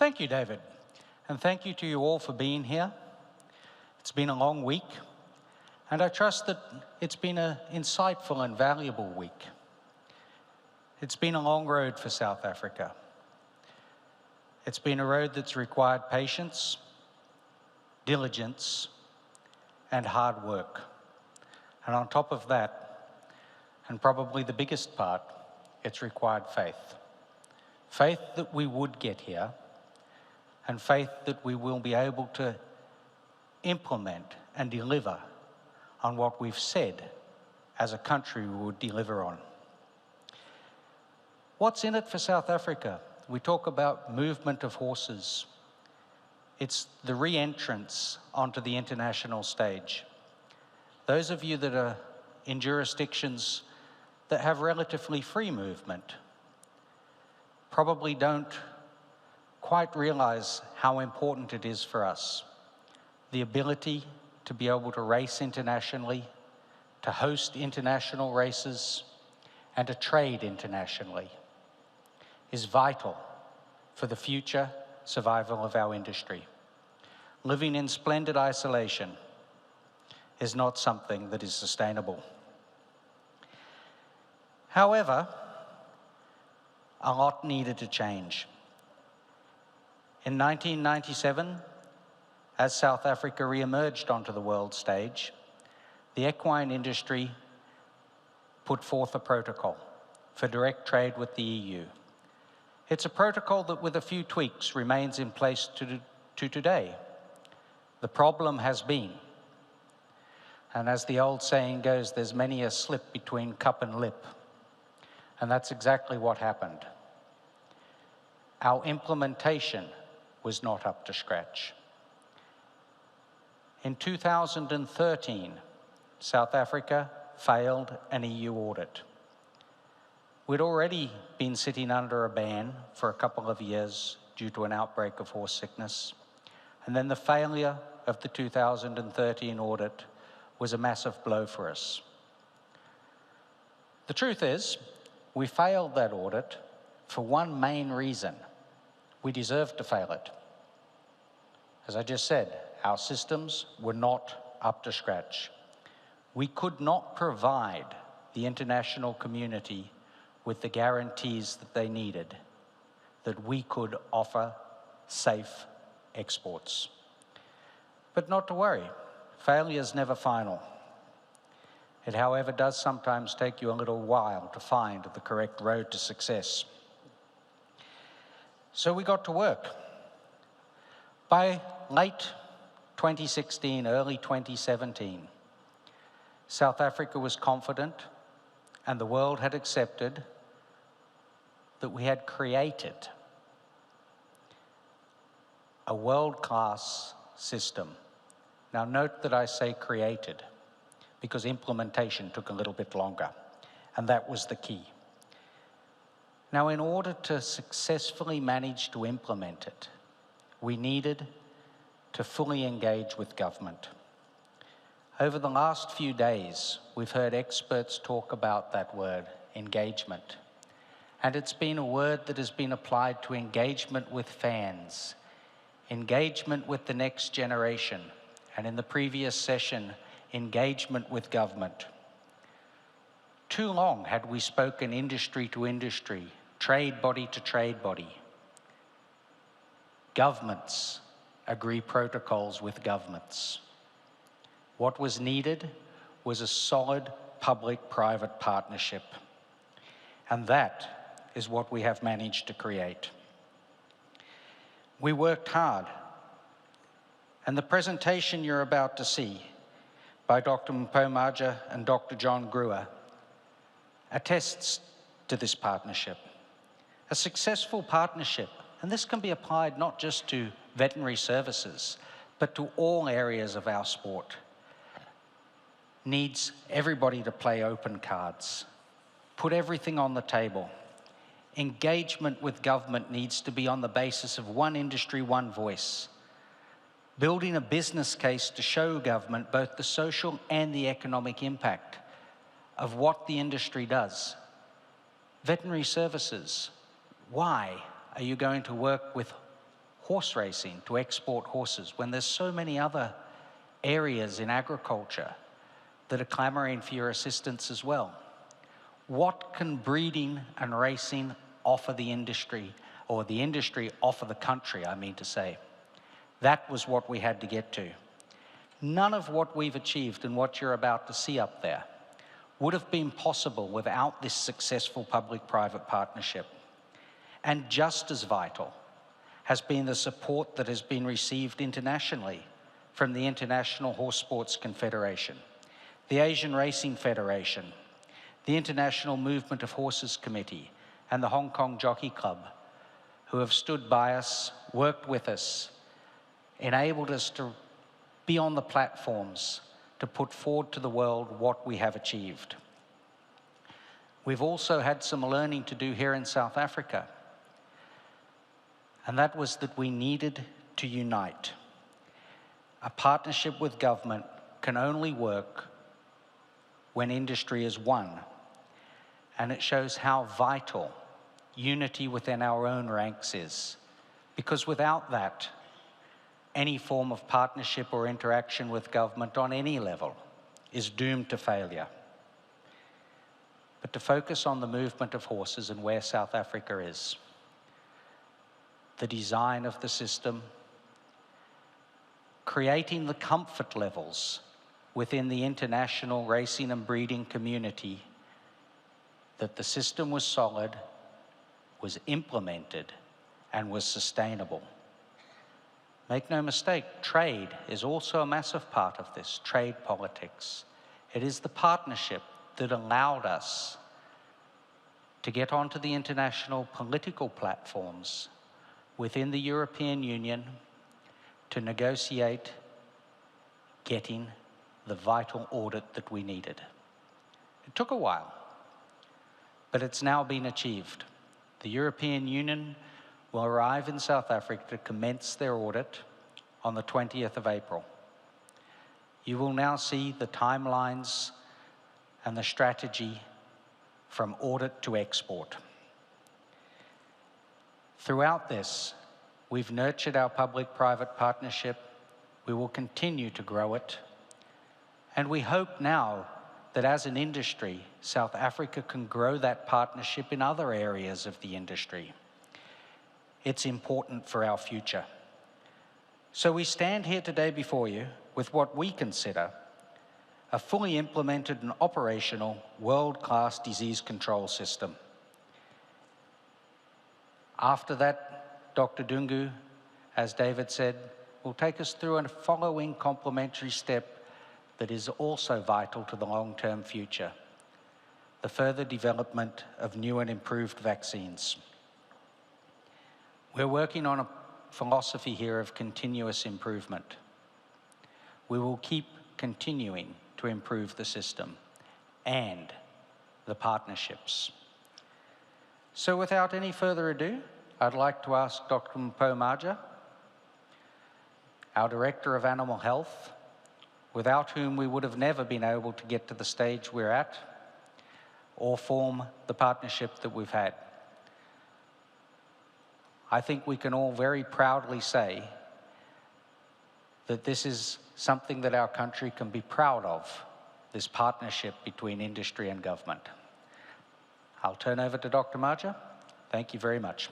Thank you, David. And thank you to you all for being here. It's been a long week, and I trust that it's been an insightful and valuable week. It's been a long road for South Africa. It's been a road that's required patience, diligence, and hard work. And on top of that, and probably the biggest part, it's required faith. Faith that we would get here, and faith that we will be able to implement and deliver on what we've said as a country we would deliver on. What's in it for South Africa? We talk about movement of horses. It's the re-entrance onto the international stage. Those of you that are in jurisdictions that have relatively free movement probably don't quite realize how important it is for us. The ability to be able to race internationally, to host international races, and to trade internationally is vital for the future survival of our industry. Living in splendid isolation is not something that is sustainable. However, a lot needed to change. In 1997, as South Africa re-emerged onto the world stage, the equine industry put forth a protocol for direct trade with the EU. It's a protocol that, with a few tweaks, remains in place to today. The problem has been, and as the old saying goes, there's many a slip between cup and lip. And that's exactly what happened. Our implementation was not up to scratch. In 2013, South Africa failed an EU audit. We'd already been sitting under a ban for a couple of years due to an outbreak of horse sickness. And then the failure of the 2013 audit was a massive blow for us. The truth is, we failed that audit for one main reason. We deserved to fail it. As I just said, our systems were not up to scratch. We could not provide the international community with the guarantees that they needed, that we could offer safe exports. But not to worry, failure is never final. It, however, does sometimes take you a little while to find the correct road to success. So we got to work. By late 2016, early 2017, South Africa was confident, and the world had accepted that we had created a world-class system. Now note that I say created, because implementation took a little bit longer, and that was the key. Now, in order to successfully manage to implement it, we needed to fully engage with government. Over the last few days, we've heard experts talk about that word, engagement. And it's been a word that has been applied to engagement with fans, engagement with the next generation, and in the previous session, engagement with government. Too long had we spoken industry to industry, trade body to trade body. Governments agree protocols with governments. What was needed was a solid public-private partnership. And that is what we have managed to create. We worked hard. And the presentation you're about to see by Dr. Mpomaja and Dr. John Gruer attests to this partnership. A successful partnership, and this can be applied not just to veterinary services, but to all areas of our sport, needs everybody to play open cards, put everything on the table. Engagement with government needs to be on the basis of one industry, one voice. Building a business case to show government both the social and the economic impact of what the industry does. Veterinary services, why are you going to work with horse racing, to export horses, when there's so many other areas in agriculture that are clamoring for your assistance as well? What can breeding and racing offer the industry, or the industry offer the country, I mean to say? That was what we had to get to. None of what we've achieved and what you're about to see up there would have been possible without this successful public-private partnership. And just as vital has been the support that has been received internationally from the International Horse Sports Confederation, the Asian Racing Federation, the International Movement of Horses Committee, and the Hong Kong Jockey Club, who have stood by us, worked with us, enabled us to be on the platforms to put forward to the world what we have achieved. We've also had some learning to do here in South Africa, and that was that we needed to unite. A partnership with government can only work when industry is one, and it shows how vital unity within our own ranks is, because without that, any form of partnership or interaction with government on any level is doomed to failure. But to focus on the movement of horses and where South Africa is, the design of the system, creating the comfort levels within the international racing and breeding community that the system was solid, was implemented, and was sustainable. Make no mistake, trade is also a massive part of this, trade politics. It is the partnership that allowed us to get onto the international political platforms within the European Union to negotiate getting the vital audit that we needed. It took a while, but it's now been achieved. The European Union will arrive in South Africa to commence their audit on the 20th of April. You will now see the timelines and the strategy from audit to export. Throughout this, we've nurtured our public-private partnership. We will continue to grow it. And we hope now that as an industry, South Africa can grow that partnership in other areas of the industry. It's important for our future. So we stand here today before you with what we consider a fully implemented and operational world-class disease control system. After that, Dr. Dungu, as David said, will take us through a following complementary step that is also vital to the long-term future: the further development of new and improved vaccines. We're working on a philosophy here of continuous improvement. We will keep continuing to improve the system and the partnerships. So without any further ado, I'd like to ask Dr. Mpo Maja, our Director of Animal Health, without whom we would have never been able to get to the stage we're at or form the partnership that we've had. I think we can all very proudly say that this is something that our country can be proud of, this partnership between industry and government. I'll turn over to Dr. Maja. Thank you very much.